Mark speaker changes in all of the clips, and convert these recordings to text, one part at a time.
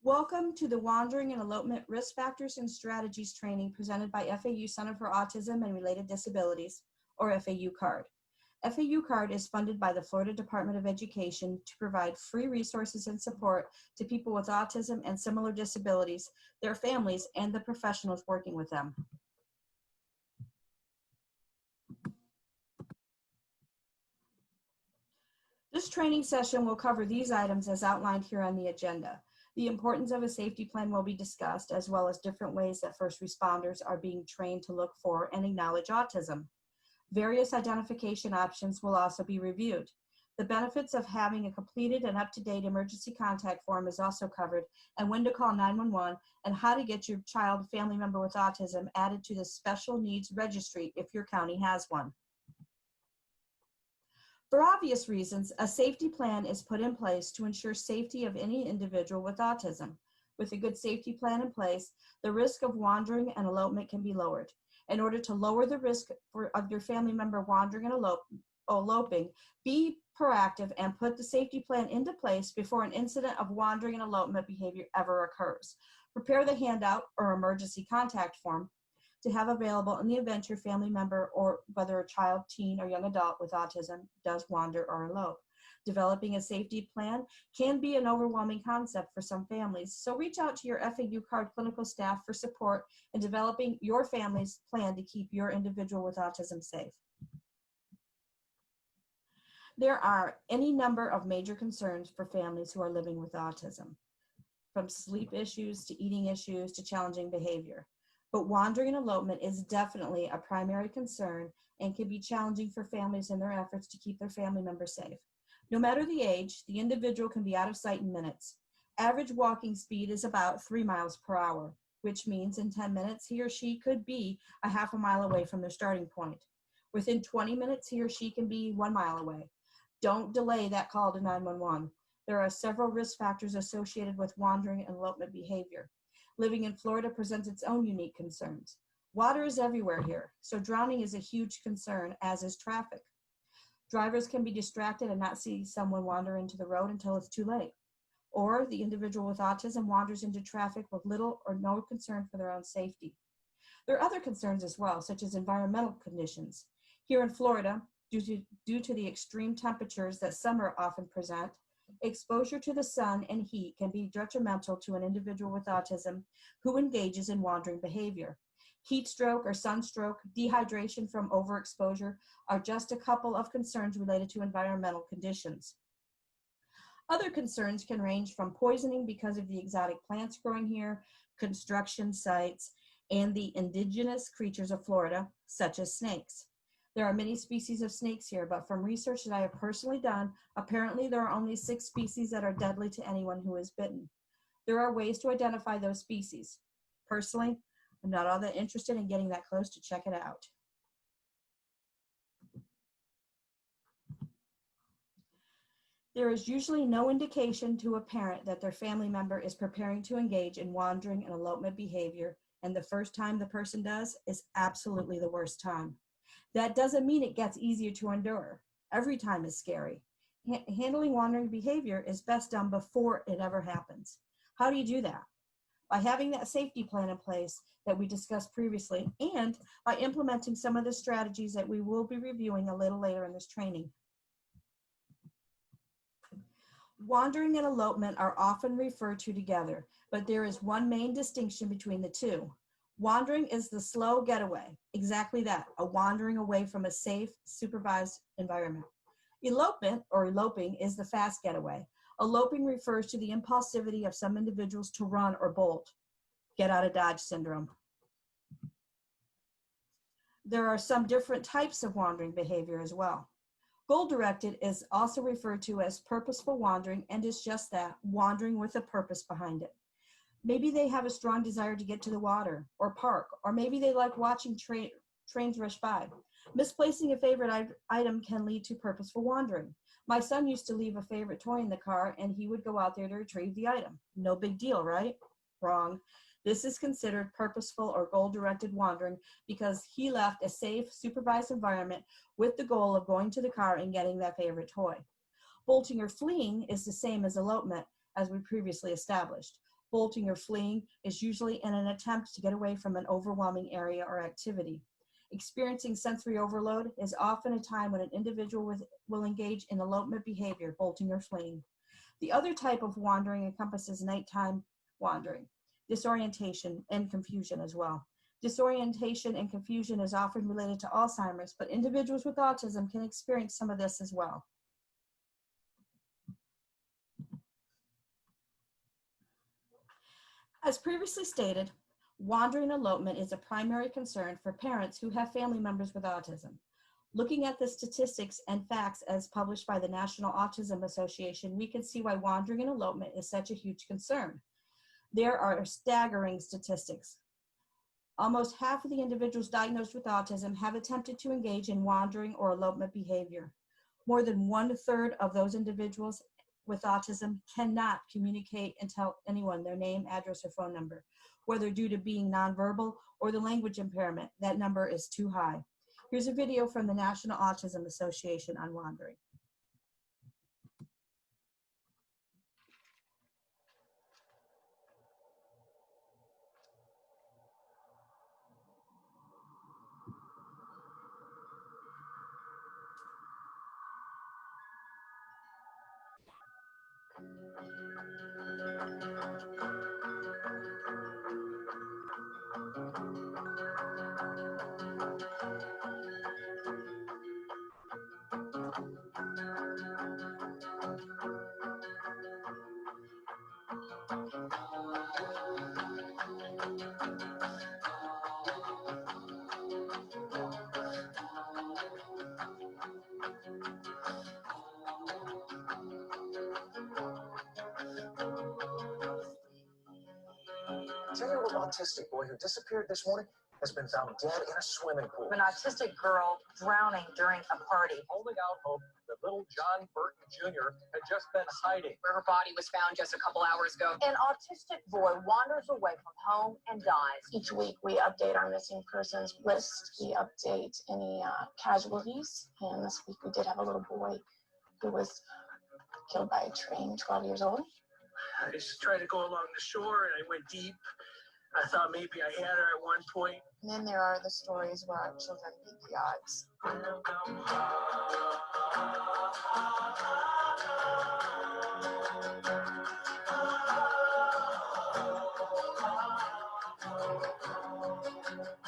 Speaker 1: Welcome to the Wandering and Elopement Risk Factors and Strategies training presented by FAU Center for Autism and Related Disabilities, or FAU CARD. FAU CARD is funded by the Florida Department of Education to provide free resources and support to people with autism and similar disabilities, their families, and the professionals working with them. This training session will cover these items as outlined here on the agenda. The importance of a safety plan will be discussed, as well as different ways that first responders are being trained to look for and acknowledge autism. Various identification options will also be reviewed. The benefits of having a completed and up-to-date emergency contact form is also covered, and when to call 911, and how to get your child, family member with autism added to the special needs registry if your county has one. For obvious reasons, a safety plan is put in place to ensure safety of any individual with autism. With a good safety plan in place, the risk of wandering and elopement can be lowered. In order to lower the risk of your family member wandering and eloping, be proactive and put the safety plan into place before an incident of wandering and elopement behavior ever occurs. Prepare the handout or emergency contact form to have available in the event your family member, or whether a child, teen, or young adult with autism, does wander or elope. Developing a safety plan can be an overwhelming concept for some families, so reach out to your FAU CARD clinical staff for support in developing your family's plan to keep your individual with autism safe. There are any number of major concerns for families who are living with autism, from sleep issues to eating issues to challenging behavior. But wandering and elopement is definitely a primary concern and can be challenging for families in their efforts to keep their family members safe. No matter the age, the individual can be out of sight in minutes. Average walking speed is about 3 miles per hour, which means in 10 minutes, he or she could be a half a mile away from their starting point. Within 20 minutes, he or she can be 1 mile away. Don't delay that call to 911. There are several risk factors associated with wandering and elopement behavior. Living in Florida presents its own unique concerns. Water is everywhere here, so drowning is a huge concern, as is traffic. Drivers can be distracted and not see someone wander into the road until it's too late. Or the individual with autism wanders into traffic with little or no concern for their own safety. There are other concerns as well, such as environmental conditions. Here in Florida, due to the extreme temperatures that summer often present, exposure to the sun and heat can be detrimental to an individual with autism who engages in wandering behavior. Heat stroke or sunstroke, dehydration from overexposure are just a couple of concerns related to environmental conditions. Other concerns can range from poisoning because of the exotic plants growing here, construction sites, and the indigenous creatures of Florida, such as snakes. There are many species of snakes here, but from research that I have personally done, apparently there are only 6 species that are deadly to anyone who is bitten. There are ways to identify those species. Personally, I'm not all that interested in getting that close to check it out. There is usually no indication to a parent that their family member is preparing to engage in wandering and elopement behavior, and the first time the person does is absolutely the worst time. That doesn't mean it gets easier to endure. Every time is scary. Handling wandering behavior is best done before it ever happens. How do you do that? By having that safety plan in place that we discussed previously, and by implementing some of the strategies that we will be reviewing a little later in this training. Wandering and elopement are often referred to together, but there is one main distinction between the two. Wandering is the slow getaway, exactly that, a wandering away from a safe, supervised environment. Elopement, or eloping, is the fast getaway. Eloping refers to the impulsivity of some individuals to run or bolt, get out of Dodge syndrome. There are some different types of wandering behavior as well. Goal-directed is also referred to as purposeful wandering, and is just that, wandering with a purpose behind it. Maybe they have a strong desire to get to the water or park, or maybe they like watching trains rush by. Misplacing a favorite item can lead to purposeful wandering. My son used to leave a favorite toy in the car, and he would go out there to retrieve the item. No big deal, right? Wrong. This is considered purposeful or goal-directed wandering because he left a safe, supervised environment with the goal of going to the car and getting that favorite toy. Bolting or fleeing is the same as elopement, as we previously established. Bolting or fleeing is usually in an attempt to get away from an overwhelming area or activity. Experiencing sensory overload is often a time when an individual will engage in elopement behavior, bolting or fleeing. The other type of wandering encompasses nighttime wandering, disorientation, and confusion as well. Disorientation and confusion is often related to Alzheimer's, but individuals with autism can experience some of this as well. As previously stated, wandering elopement is a primary concern for parents who have family members with autism. Looking at the statistics and facts as published by the National Autism Association, we can see why wandering and elopement is such a huge concern. There are staggering statistics. Almost half of the individuals diagnosed with autism have attempted to engage in wandering or elopement behavior. More than 1/3 of those individuals with autism cannot communicate and tell anyone their name, address, or phone number, whether due to being nonverbal or the language impairment. That number is too high. Here's a video from the National Autism Association on wandering.
Speaker 2: A 10-year-old autistic boy who disappeared this morning has been found dead in a swimming pool.
Speaker 3: An autistic girl drowning during a party.
Speaker 2: Holding out hope that little John Burton Jr. had just been hiding.
Speaker 3: Where her body was found just a couple hours ago.
Speaker 4: An autistic boy wanders away from home and dies.
Speaker 5: Each week we update our missing persons list. We update any casualties. And this week we did have a little boy who was killed by a train, 12 years old.
Speaker 6: I just tried to go along the shore and I went deep. I thought maybe I had her at one point.
Speaker 5: And then there are the stories where our children beat the odds.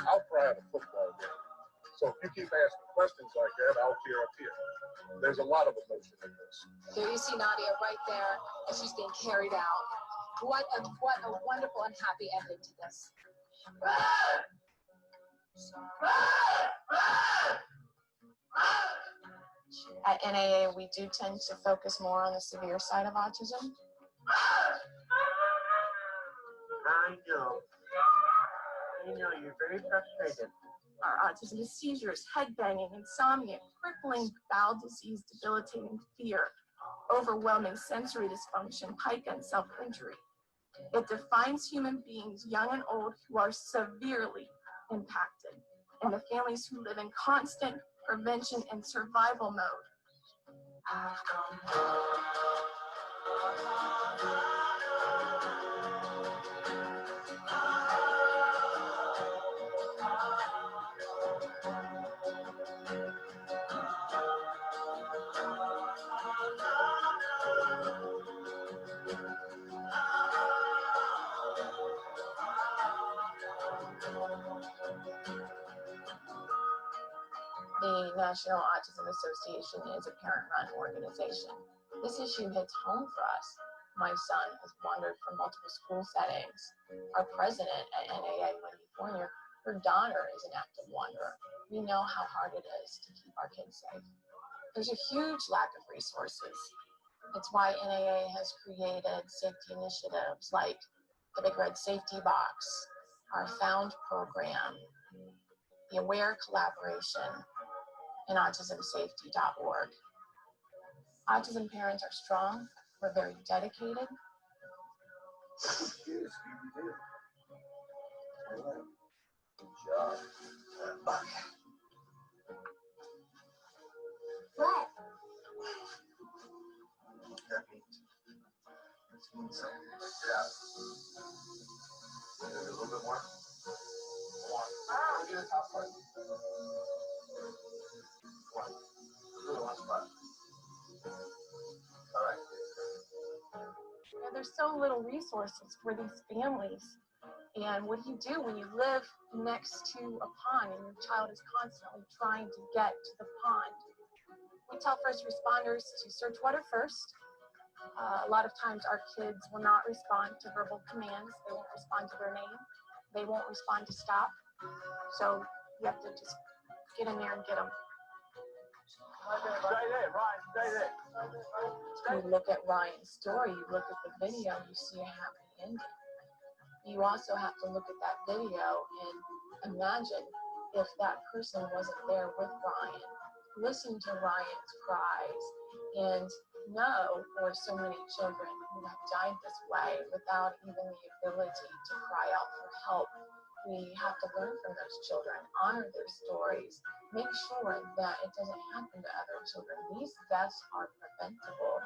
Speaker 7: I'll cry at a football game. So if you keep asking questions like that, I'll tear up here. There's a lot of emotion in this.
Speaker 3: There you see Nadia right there as she's being carried out. What a wonderful and happy ending to this.
Speaker 5: At NAA, we do tend to focus more on the severe side of autism.
Speaker 6: I know you're very frustrated.
Speaker 5: Our autism is seizures, head banging, insomnia, crippling bowel disease, debilitating fear, overwhelming sensory dysfunction, pica, and self-injury. It defines human beings, young and old, who are severely impacted, and the families who live in constant prevention and survival mode. The National Autism Association is a parent-run organization. This issue hits home for us. My son has wandered from multiple school settings. Our president at NAA, Wendy Fournier, her daughter is an active wanderer. We know how hard it is to keep our kids safe. There's a huge lack of resources. It's why NAA has created safety initiatives like the Big Red Safety Box, our Found program, the Aware collaboration, and autismsafety.org. Autism parents are strong. We're very dedicated.
Speaker 7: Good job.
Speaker 4: What?
Speaker 7: That means
Speaker 2: 15 seconds. Yeah. A little bit more. One. Look at the top part. One. Good, one spot. All right.
Speaker 5: You know, there's so little resources for these families. And what do you do when you live next to a pond and your child is constantly trying to get to the pond? We tell first responders to search water first. A lot of times our kids will not respond to verbal commands. They won't respond to their name. They won't respond to stop. So you have to just get in there and get them.
Speaker 2: Stay there, Ryan. Stay there.
Speaker 5: You look at Ryan's story, you look at the video, you see a happy ending. You also have to look at that video and imagine if that person wasn't there with Ryan. Listen to Ryan's cries and know there are so many children who have died this way without even the ability to cry out for help. We have to learn from those children, honor their stories, make sure that it doesn't happen to other children. These deaths are preventable.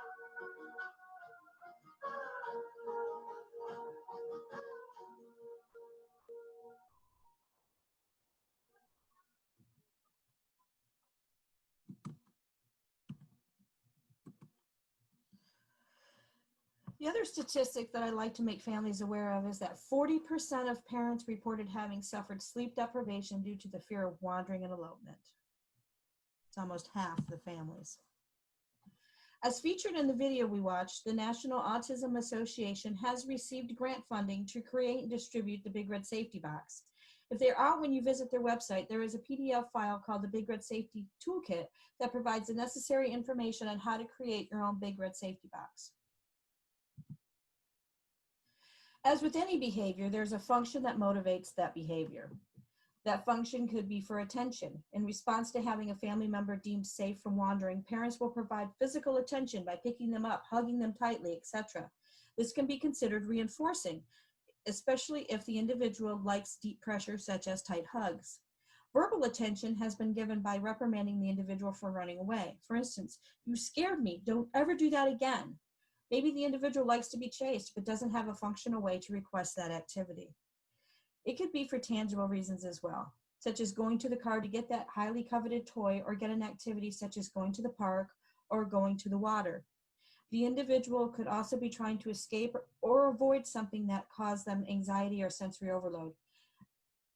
Speaker 1: The other statistic that I like to make families aware of is that 40% of parents reported having suffered sleep deprivation due to the fear of wandering and elopement. It's almost half the families. As featured in the video we watched, the National Autism Association has received grant funding to create and distribute the Big Red Safety Box. If they're out when you visit their website, there is a PDF file called the Big Red Safety Toolkit that provides the necessary information on how to create your own Big Red Safety Box. As with any behavior, there's a function that motivates that behavior. That function could be for attention. In response to having a family member deemed safe from wandering, parents will provide physical attention by picking them up, hugging them tightly, etc. This can be considered reinforcing, especially if the individual likes deep pressure, such as tight hugs. Verbal attention has been given by reprimanding the individual for running away. For instance, "You scared me, don't ever do that again." Maybe the individual likes to be chased, but doesn't have a functional way to request that activity. It could be for tangible reasons as well, such as going to the car to get that highly coveted toy or get an activity such as going to the park or going to the water. The individual could also be trying to escape or avoid something that caused them anxiety or sensory overload.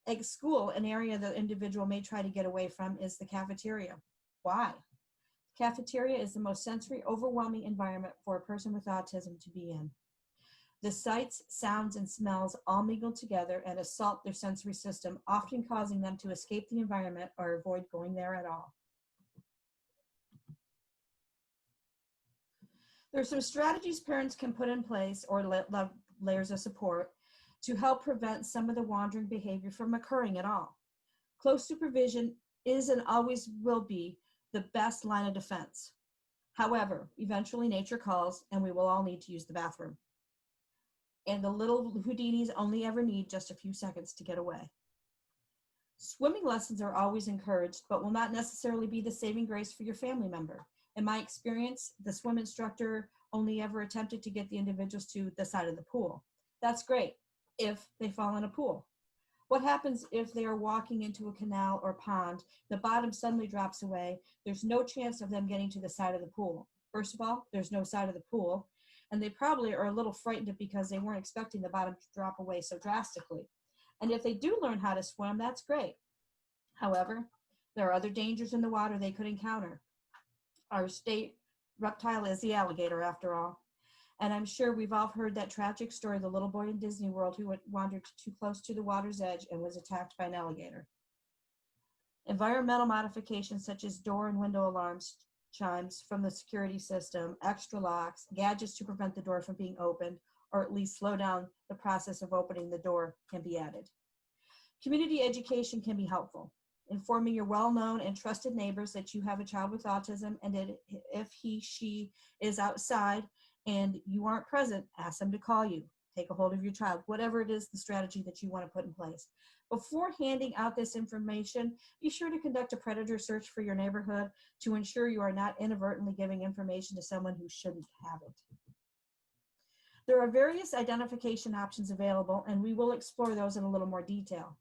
Speaker 1: At school, an area the individual may try to get away from is the cafeteria. Why? The cafeteria is the most sensory overwhelming environment for a person with autism to be in. The sights, sounds, and smells all mingle together and assault their sensory system, often causing them to escape the environment or avoid going there at all. There are some strategies parents can put in place or layers of support to help prevent some of the wandering behavior from occurring at all. Close supervision is and always will be the best line of defense. However, eventually nature calls and we will all need to use the bathroom. And the little Houdinis only ever need just a few seconds to get away. Swimming lessons are always encouraged, but will not necessarily be the saving grace for your family member. In my experience, the swim instructor only ever attempted to get the individuals to the side of the pool. That's great if they fall in a pool. What happens if they are walking into a canal or pond, the bottom suddenly drops away, there's no chance of them getting to the side of the pool. First of all, there's no side of the pool, and they probably are a little frightened because they weren't expecting the bottom to drop away so drastically. And if they do learn how to swim, that's great. However, there are other dangers in the water they could encounter. Our state reptile is the alligator, after all. And I'm sure we've all heard that tragic story of the little boy in Disney World who had wandered too close to the water's edge and was attacked by an alligator. Environmental modifications such as door and window alarms, chimes from the security system, extra locks, gadgets to prevent the door from being opened, or at least slow down the process of opening the door can be added. Community education can be helpful. Informing your well-known and trusted neighbors that you have a child with autism, and that if he, she is outside and you aren't present, ask them to call you. Take a hold of your child, whatever it is the strategy that you want to put in place. Before handing out this information, be sure to conduct a predator search for your neighborhood to ensure you are not inadvertently giving information to someone who shouldn't have it. There are various identification options available, and we will explore those in a little more detail.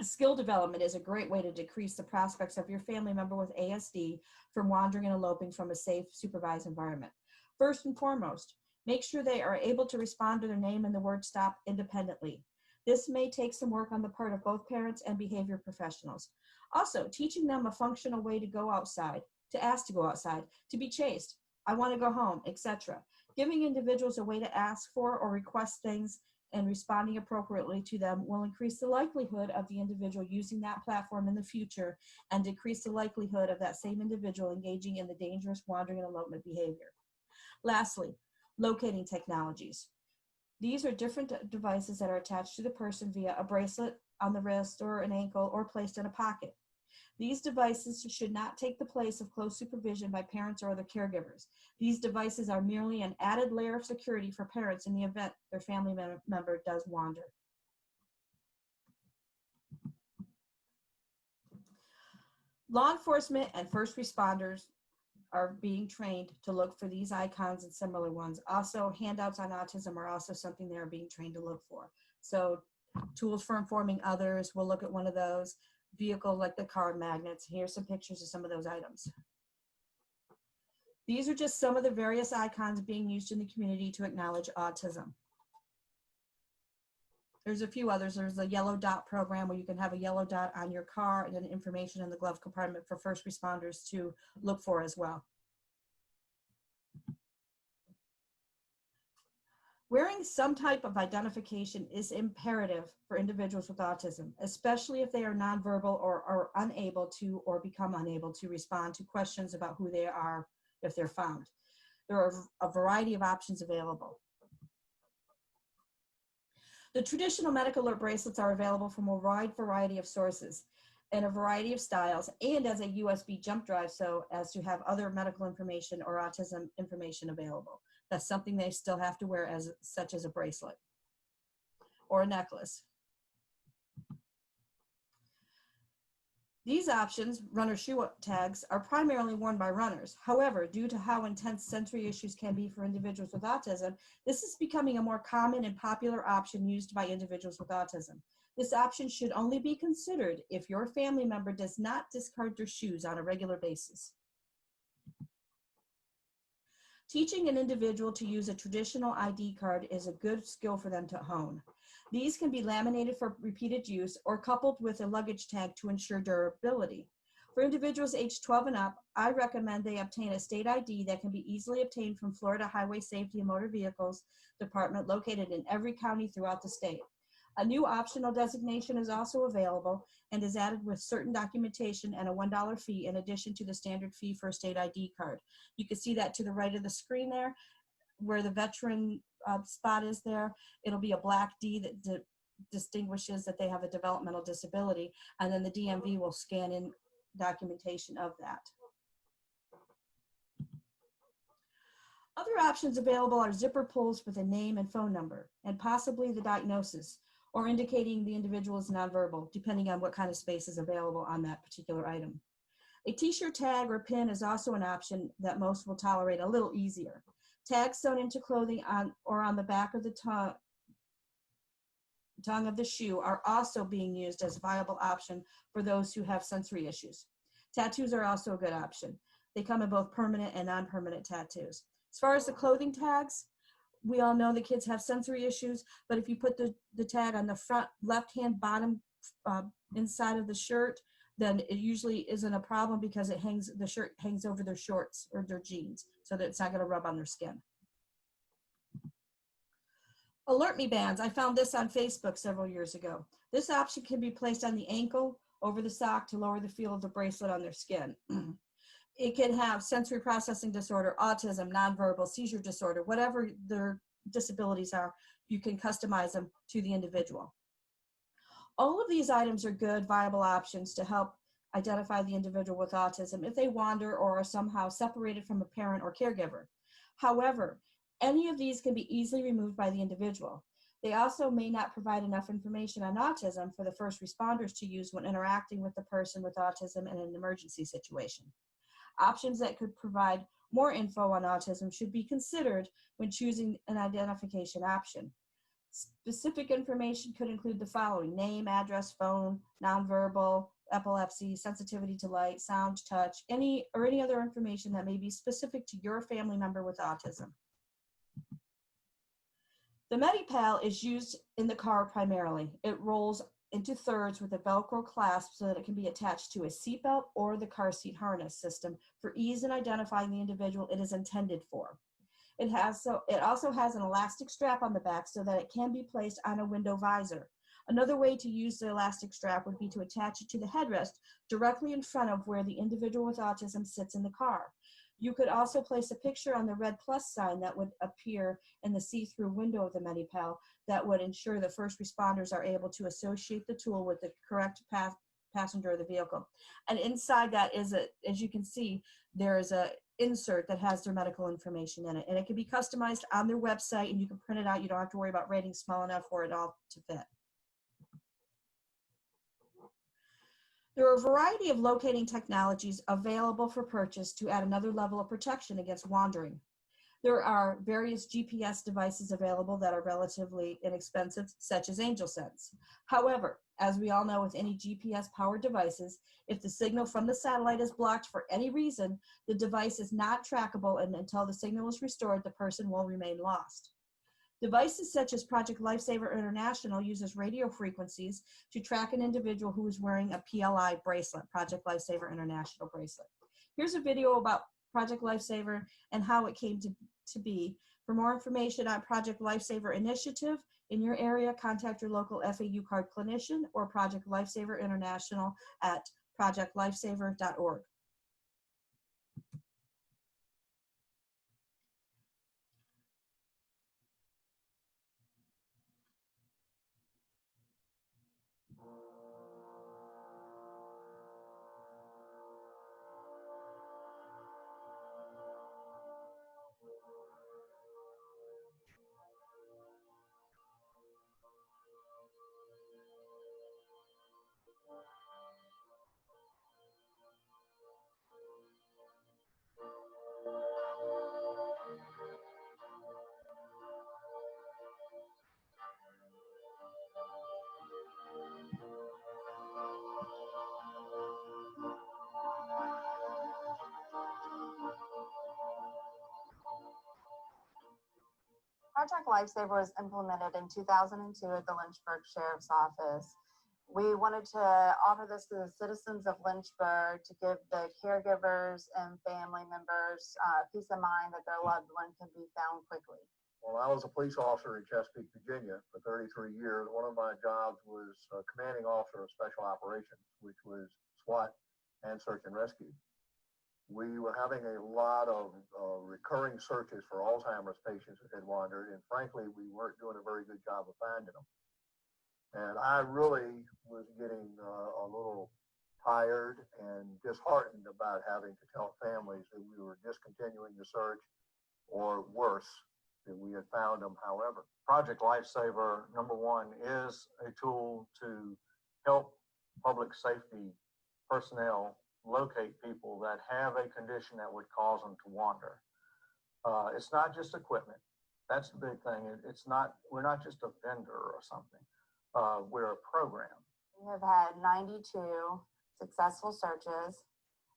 Speaker 1: Skill development is a great way to decrease the prospects of your family member with ASD from wandering and eloping from a safe, supervised environment. First and foremost, make sure they are able to respond to their name and the word stop independently. This may take some work on the part of both parents and behavior professionals. Also, teaching them a functional way to go outside, to ask to go outside, to be chased, I want to go home, etc. Giving individuals a way to ask for or request things and responding appropriately to them will increase the likelihood of the individual using that platform in the future and decrease the likelihood of that same individual engaging in the dangerous wandering and elopement behavior. Lastly, locating technologies. These are different devices that are attached to the person via a bracelet on the wrist or an ankle or placed in a pocket. These devices should not take the place of close supervision by parents or other caregivers. These devices are merely an added layer of security for parents in the event their family member does wander. Law enforcement and first responders are being trained to look for these icons and similar ones. Also, handouts on autism are also something they are being trained to look for. So tools for informing others, we'll look at one of those. Vehicle like the car magnets. Here's some pictures of some of those items. These are just some of the various icons being used in the community to acknowledge autism. There's a few others. There's the yellow dot program where you can have a yellow dot on your car and then information in the glove compartment for first responders to look for as well. Wearing some type of identification is imperative for individuals with autism, especially if they are nonverbal or are unable to or become unable to respond to questions about who they are if they're found. There are a variety of options available. The traditional medical alert bracelets are available from a wide variety of sources and a variety of styles and as a USB jump drive so as to have other medical information or autism information available. That's something they still have to wear as such as a bracelet or a necklace. These options, runner shoe tags, are primarily worn by runners. However, due to how intense sensory issues can be for individuals with autism, this is becoming a more common and popular option used by individuals with autism. This option should only be considered if your family member does not discard their shoes on a regular basis. Teaching an individual to use a traditional ID card is a good skill for them to hone. These can be laminated for repeated use or coupled with a luggage tag to ensure durability. For individuals aged 12 and up, I recommend they obtain a state ID that can be easily obtained from Florida Highway Safety and Motor Vehicles Department located in every county throughout the state. A new optional designation is also available and is added with certain documentation and a $1 fee in addition to the standard fee for a state ID card. You can see that to the right of the screen there, where the veteran spot is there. It'll be a black D that distinguishes that they have a developmental disability, and then the DMV will scan in documentation of that. Other options available are zipper pulls with a name and phone number, and possibly the diagnosis, or indicating the individual is nonverbal, depending on what kind of space is available on that particular item. A t-shirt tag or pin is also an option that most will tolerate a little easier. Tags sewn into clothing or on the back of the tongue of the shoe are also being used as a viable option for those who have sensory issues. Tattoos are also a good option. They come in both permanent and non-permanent tattoos. As far as the clothing tags, we all know the kids have sensory issues, but if you put the tag on the front left-hand bottom inside of the shirt, then it usually isn't a problem because the shirt hangs over their shorts or their jeans so that it's not going to rub on their skin. Alert Me bands. I found this on Facebook several years ago. This option can be placed on the ankle, over the sock to lower the feel of the bracelet on their skin. It can have sensory processing disorder, autism, nonverbal, seizure disorder, whatever their disabilities are, you can customize them to the individual. All of these items are good, viable options to help identify the individual with autism if they wander or are somehow separated from a parent or caregiver. However, any of these can be easily removed by the individual. They also may not provide enough information on autism for the first responders to use when interacting with the person with autism in an emergency situation. Options that could provide more info on autism should be considered when choosing an identification option. Specific information could include the following: name, address, phone, nonverbal, epilepsy, sensitivity to light, sound, touch, any other information that may be specific to your family member with autism. The MediPal is used in the car primarily. It rolls into thirds with a Velcro clasp so that it can be attached to a seatbelt or the car seat harness system for ease in identifying the individual it is intended for. It also has an elastic strap on the back so that it can be placed on a window visor. Another way to use the elastic strap would be to attach it to the headrest directly in front of where the individual with autism sits in the car. You could also place a picture on the red plus sign that would appear in the see-through window of the MediPal that would ensure the first responders are able to associate the tool with the correct passenger of the vehicle. And inside that is as you can see, there is a insert that has their medical information in it, and it can be customized on their website, and you can print it out. You don't have to worry about writing small enough for it all to fit. There are a variety of locating technologies available for purchase to add another level of protection against wandering. There are various GPS devices available that are relatively inexpensive, such as AngelSense. However, as we all know with any GPS-powered devices, if the signal from the satellite is blocked for any reason, the device is not trackable, and until the signal is restored, the person will remain lost. Devices such as Project Lifesaver International uses radio frequencies to track an individual who is wearing a PLI bracelet, Project Lifesaver International bracelet. Here's a video about Project Lifesaver and how it came to be. For more information on Project Lifesaver Initiative in your area, contact your local FAU card clinician or Project Lifesaver International at projectlifesaver.org.
Speaker 4: Project Lifesaver was implemented in 2002 at the Lynchburg Sheriff's Office. We wanted to offer this to the citizens of Lynchburg to give the caregivers and family members peace of mind that their loved one can be found quickly.
Speaker 7: Well, I was a police officer in Chesapeake, Virginia for 33 years. One of my jobs was commanding officer of special operations, which was SWAT and search and rescue. We were having a lot of recurring searches for Alzheimer's patients that had wandered, and frankly, we weren't doing a very good job of finding them. And I really was getting a little tired and disheartened about having to tell families that we were discontinuing the search, or worse, that we had found them. However, Project Lifesaver, number one, is a tool to help public safety personnel locate people that have a condition that would cause them to wander. It's not just equipment. That's the big thing. We're not just a vendor or something. We're a program.
Speaker 4: We have had 92 successful searches.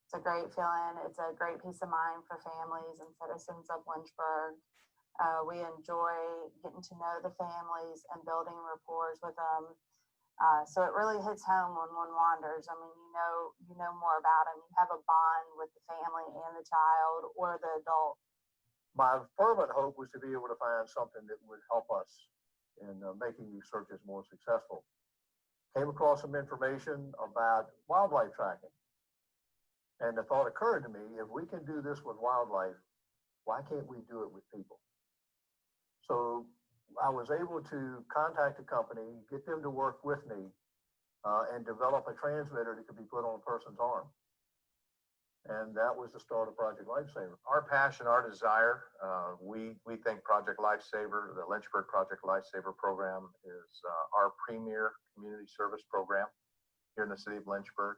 Speaker 4: It's a great feeling. It's a great peace of mind for families and citizens of Lynchburg. We enjoy getting to know the families and building rapport with them. So it really hits home when one wanders. I mean, you know more about them. You have a bond with the family and the child or the adult.
Speaker 7: My fervent hope was to be able to find something that would help us in making these searches more successful. Came across some information about wildlife tracking. And the thought occurred to me, if we can do this with wildlife, why can't we do it with people? So I was able to contact a company, get them to work with me, and develop a transmitter that could be put on a person's arm. And that was the start of Project Lifesaver.
Speaker 8: Our passion, our desire, we think Project Lifesaver, the Lynchburg Project Lifesaver program, is our premier community service program here in the city of Lynchburg.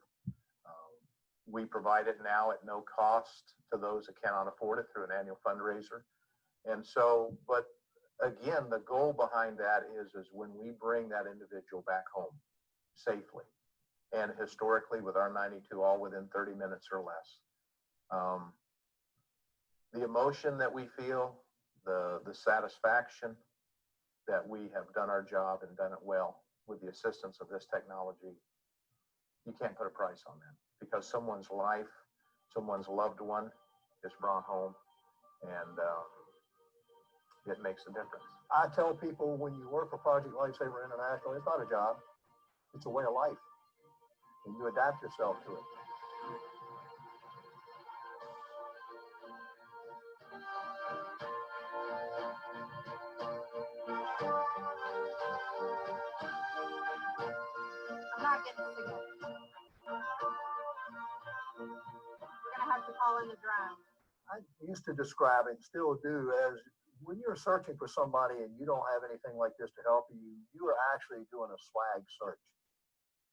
Speaker 8: We provide it now at no cost to those that cannot afford it through an annual fundraiser. And so, but again, the goal behind that is when we bring that individual back home safely, and historically with our 92 all within 30 minutes or less. The emotion that we feel, the satisfaction that we have done our job and done it well with the assistance of this technology, you can't put a price on that, because someone's life, someone's loved one is brought home, and it makes a difference.
Speaker 7: I tell people, when you work for Project Lifesaver International, it's not a job, it's a way of life, and you adapt yourself to it.
Speaker 4: I'm not getting a signal. We're gonna have to call in the drone.
Speaker 7: I used to describe it, still do, as when you're searching for somebody and you don't have anything like this to help you, you are actually doing a swag search.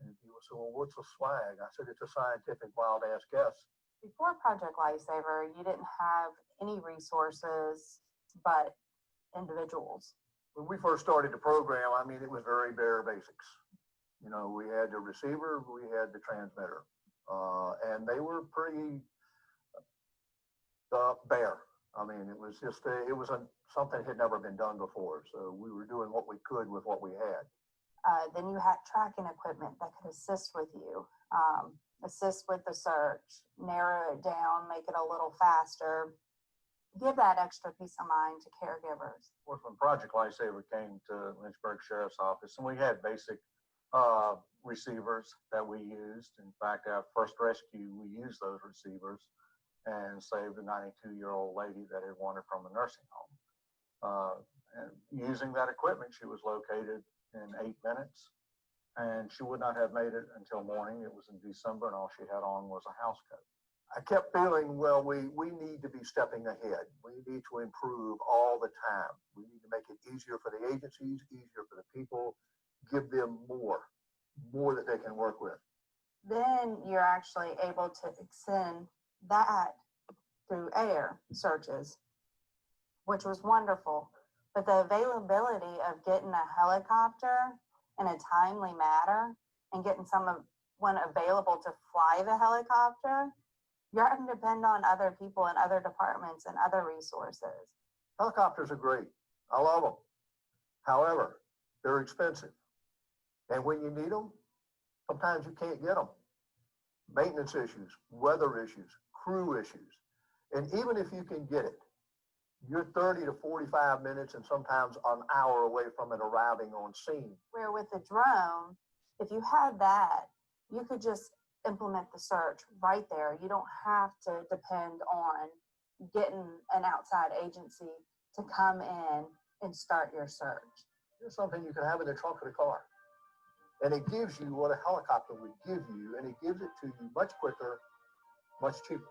Speaker 7: And people say, well, what's a swag? I said, it's a scientific wild ass guess.
Speaker 4: Before Project Lifesaver, you didn't have any resources but individuals.
Speaker 7: When we first started the program, I mean, it was very bare basics. You know, we had the receiver, we had the transmitter, and they were pretty bare. I mean, it was just, something that had never been done before. So we were doing what we could with what we had.
Speaker 4: Then you had tracking equipment that could assist with you, assist with the search, narrow it down, make it a little faster, give that extra peace of mind to caregivers.
Speaker 8: Of course, when Project Lifesaver came to Lynchburg Sheriff's Office, and we had basic receivers that we used. In fact, our first rescue, we used those receivers and saved a 92-year-old lady that had wandered from a nursing home. And using that equipment, she was located in 8 minutes, and she would not have made it until morning. It was in December, and all she had on was a house coat.
Speaker 7: I kept feeling, well, we need to be stepping ahead. We need to improve all the time. We need to make it easier for the agencies, easier for the people, give them more that they can work with.
Speaker 4: Then you're actually able to extend that through air searches, which was wonderful. But the availability of getting a helicopter in a timely manner and getting someone available to fly the helicopter, you're having to depend on other people and other departments and other resources.
Speaker 7: Helicopters are great. I love them. However, they're expensive. And when you need them, sometimes you can't get them. Maintenance issues, weather issues, crew issues. And even if you can get it, you're 30 to 45 minutes and sometimes an hour away from it arriving on scene.
Speaker 4: Where with the drone, if you had that, you could just implement the search right there. You don't have to depend on getting an outside agency to come in and start your search.
Speaker 7: Here's something you can have in the trunk of the car. And it gives you what a helicopter would give you, and it gives it to you much quicker, much cheaper.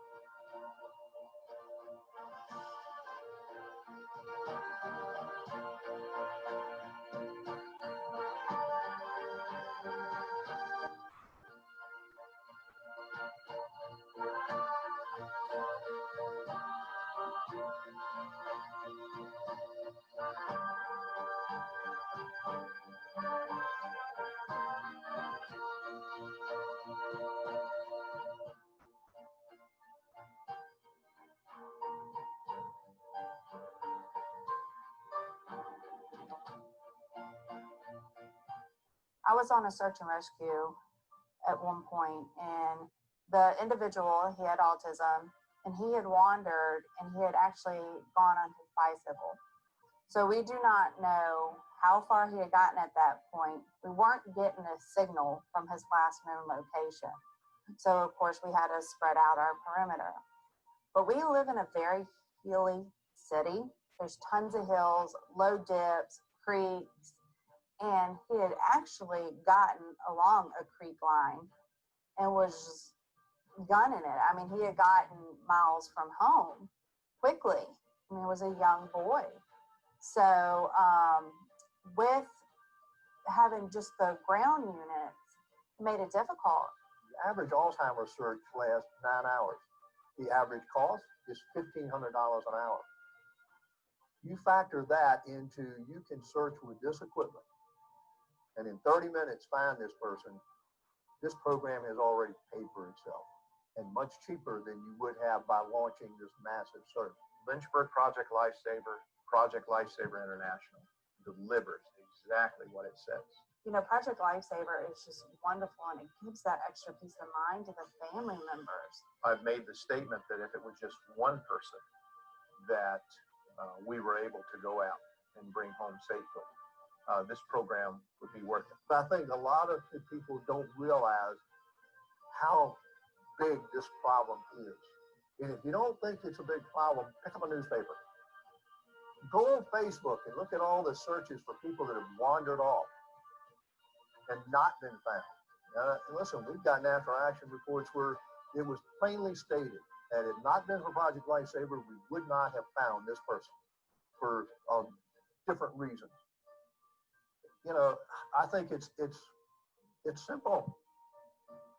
Speaker 4: I was on a search and rescue at one point, and the individual, he had autism, and he had wandered, and he had actually gone on his bicycle. So we do not know how far he had gotten at that point. We weren't getting a signal from his last known location. So of course we had to spread out our perimeter. But we live in a very hilly city. There's tons of hills, low dips, creeks, and he had actually gotten along a creek line and was just gunning it. I mean, he had gotten miles from home quickly. I mean, he was a young boy. So with having just the ground units, it made it difficult.
Speaker 7: average Alzheimer's search lasts 9 hours. The average cost is $1,500 an hour. You factor that into, you can search with this equipment and in 30 minutes find this person. This program has already paid for itself, and much cheaper than you would have by launching this massive search.
Speaker 8: Lynchburg Project Lifesaver, Project Lifesaver International delivers exactly what it says.
Speaker 4: You know, Project Lifesaver is just wonderful, and it gives that extra peace of mind to the family members.
Speaker 8: I've made the statement that if it was just one person that we were able to go out and bring home safely, this program would be worth it.
Speaker 7: I think a lot of people don't realize how big this problem is. And if you don't think it's a big problem, pick up a newspaper. Go on Facebook and look at all the searches for people that have wandered off and not been found. And listen, we've got natural action reports where it was plainly stated that had it not been for Project Lifesaver, we would not have found this person for different reasons. You know, I think it's simple.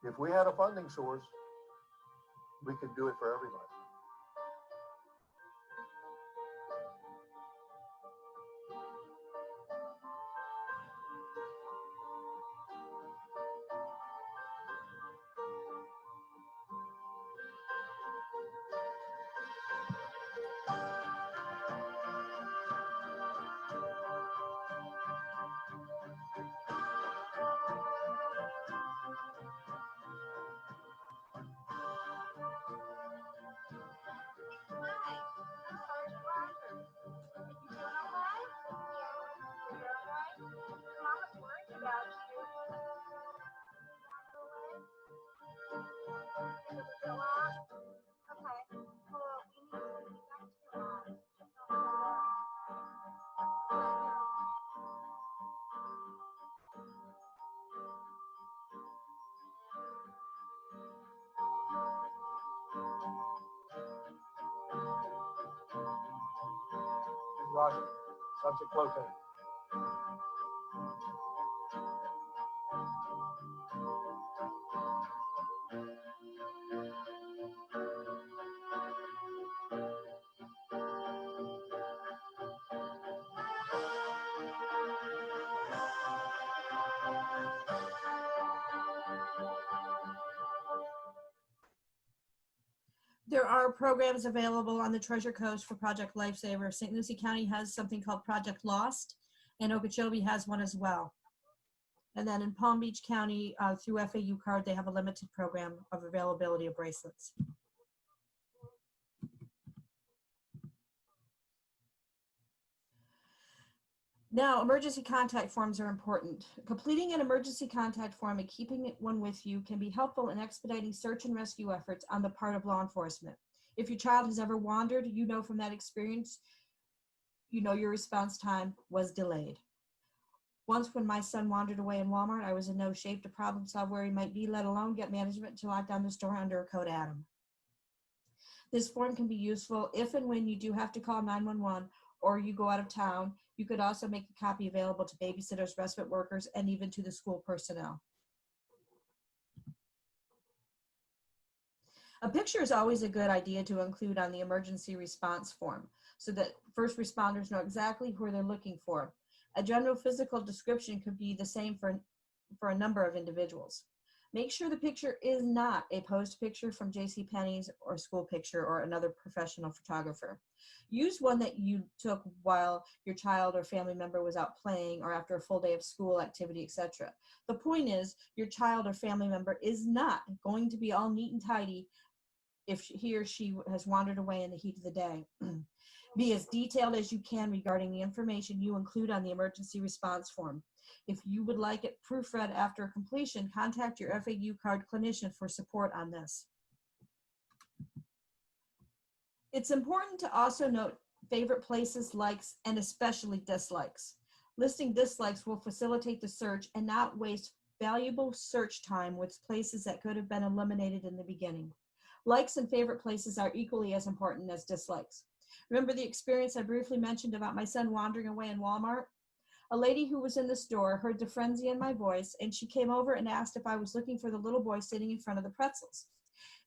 Speaker 7: If we had a funding source, we could do it for everybody. Roger. Subject located.
Speaker 1: There are programs available on the Treasure Coast for Project Lifesaver. St. Lucie County has something called Project Lost, and Okeechobee has one as well. And then in Palm Beach County, through FAU card, they have a limited program of availability of bracelets. Now, emergency contact forms are important. Completing an emergency contact form and keeping one with you can be helpful in expediting search and rescue efforts on the part of law enforcement. If your child has ever wandered, you know from that experience, you know your response time was delayed. Once when my son wandered away in Walmart, I was in no shape to problem solve where he might be, let alone get management to lock down the store under a code atom. This form can be useful if and when you do have to call 911 or you go out of town. You could also make a copy available to babysitters, respite workers, and even to the school personnel. A picture is always a good idea to include on the emergency response form so that first responders know exactly who they're looking for. A general physical description could be the same for a number of individuals. Make sure the picture is not a posed picture from JCPenney's or school picture or another professional photographer. Use one that you took while your child or family member was out playing or after a full day of school activity, etc. The point is, your child or family member is not going to be all neat and tidy if he or she has wandered away in the heat of the day. Be as detailed as you can regarding the information you include on the emergency response form. If you would like it proofread after completion, contact your FAU card clinician for support on this. It's important to also note favorite places, likes, and especially dislikes. Listing dislikes will facilitate the search and not waste valuable search time with places that could have been eliminated in the beginning. Likes and favorite places are equally as important as dislikes. Remember the experience I briefly mentioned about my son wandering away in Walmart? A lady who was in the store heard the frenzy in my voice, and she came over and asked if I was looking for the little boy sitting in front of the pretzels.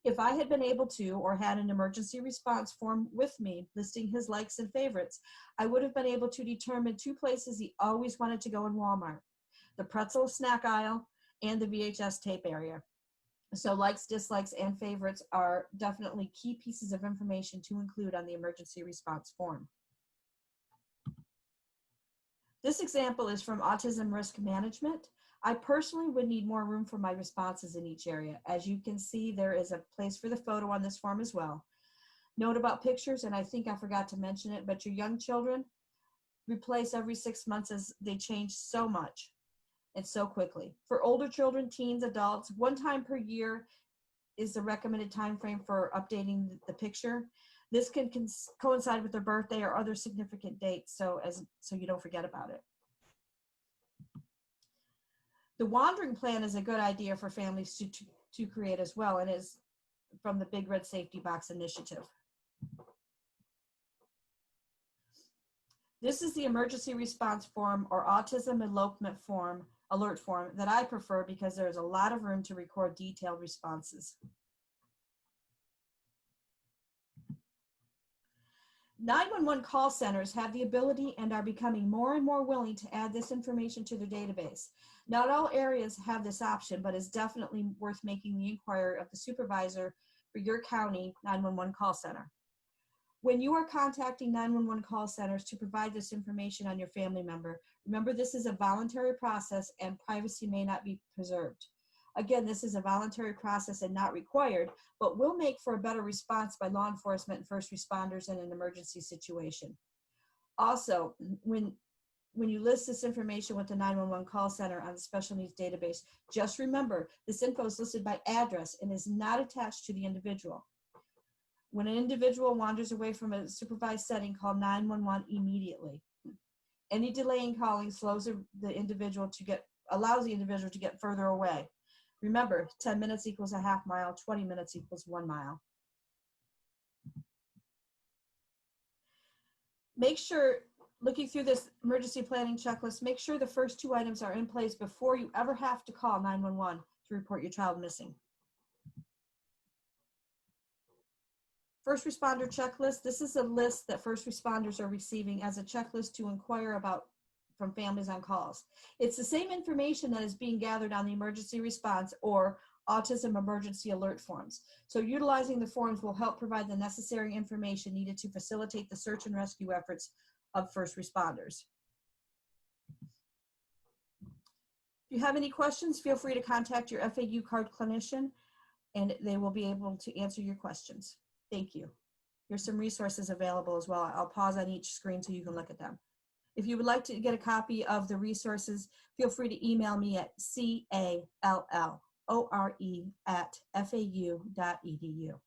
Speaker 1: If I had been able to, or had an emergency response form with me listing his likes and favorites, I would have been able to determine 2 places he always wanted to go in Walmart: the pretzel snack aisle and the VHS tape area. So likes, dislikes, and favorites are definitely key pieces of information to include on the emergency response form. This example is from Autism Risk Management. I personally would need more room for my responses in each area. As you can see, there is a place for the photo on this form as well. Note about pictures, and I think I forgot to mention it, but your young children replace every 6 months as they change so much and so quickly. For older children, teens, adults, 1 time per year is the recommended time frame for updating the picture. This can coincide with their birthday or other significant dates, so you don't forget about it. The wandering plan is a good idea for families to create as well, and is from the Big Red Safety Box initiative. This is the emergency response form or autism elopement form, alert form, that I prefer because there's a lot of room to record detailed responses. 911 call centers have the ability and are becoming more and more willing to add this information to their database. Not all areas have this option, but it's definitely worth making the inquiry of the supervisor for your county 911 call center. When you are contacting 911 call centers to provide this information on your family member, remember this is a voluntary process and privacy may not be preserved. Again, this is a voluntary process and not required, but will make for a better response by law enforcement and first responders in an emergency situation. Also, when you list this information with the 911 call center on the special needs database, just remember this info is listed by address and is not attached to the individual. When an individual wanders away from a supervised setting, call 911 immediately. Any delay in calling allows the individual to get further away. Remember, 10 minutes equals a half mile, 20 minutes equals 1 mile. Make sure, looking through this emergency planning checklist, make sure the first 2 items are in place before you ever have to call 911 to report your child missing. First responder checklist. This is a list that first responders are receiving as a checklist to inquire about from families on calls. It's the same information that is being gathered on the emergency response or autism emergency alert forms. So utilizing the forms will help provide the necessary information needed to facilitate the search and rescue efforts of first responders. If you have any questions, feel free to contact your FAU card clinician and they will be able to answer your questions. Thank you. There's some resources available as well. I'll pause on each screen so you can look at them. If you would like to get a copy of the resources, feel free to email me at callore@fau.edu.